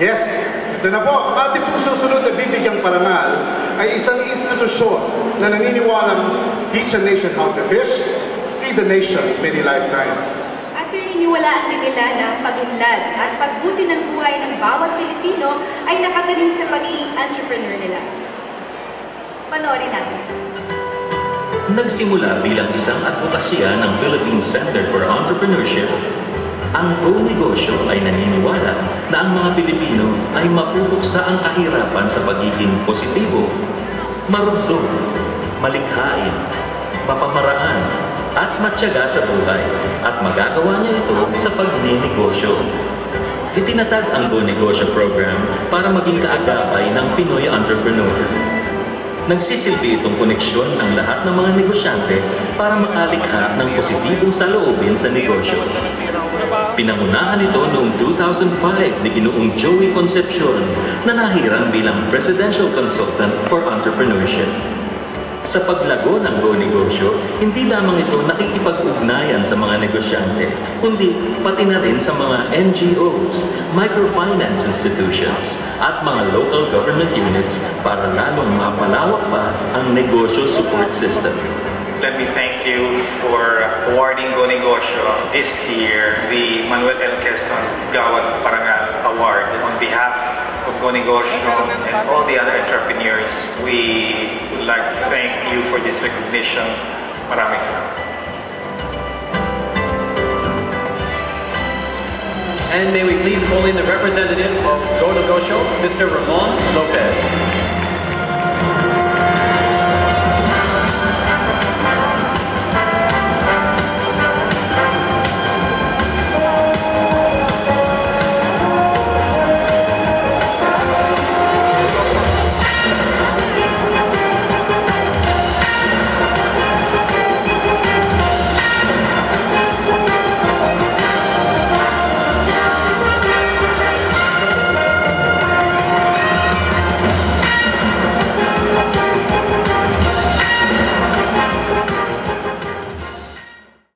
Yes, ito na po. Ang ating pong susunod na bibigyang parangal ay isang institusyon na naniniwalang teach a nation how to fish, feed the nation many lifetimes. At pininiwalaan din nila na pag-unlad at pagbuti ng buhay ng bawat Pilipino ay nakatanim sa pagiging entrepreneur nila. Panoorin natin. Nagsimula bilang isang advokasya ng Philippine Center for Entrepreneurship, ang Go Negosyo ay naniniwala na ang mga Pilipino ay mapupuksa ang kahirapan sa pagiging positibo, marugdog, malikhain, mapamaraan, at matyaga sa buhay, at magagawa niya ito sa pagninegosyo. Itinatag ang Go Negosyo program para maging kaagapay ng Pinoy entrepreneur. Nagsisilbi itong koneksyon ng lahat ng mga negosyante para makalikha ng positibong saloobin sa negosyo. Pinangunahan ito noong 2005 ni Ginoong Joey Concepcion na nahirang bilang Presidential Consultant for Entrepreneurship. Sa paglago ng Go Negosyo, hindi lamang ito nakikipag-ugnayan sa mga negosyante, kundi pati na rin sa mga NGOs, microfinance institutions, at mga local government units para lalong mapalawak pa ang negosyo support system. Let me thank you for awarding Go Negosyo this year the Manuel L. Quezon Gawad Parangal Award. On behalf of Go Negosyo and all the other entrepreneurs, we would like to thank you for this recognition. Maraming salamat. And may we please call in the representative of Go Negosyo, Mr. Ramon Lopez.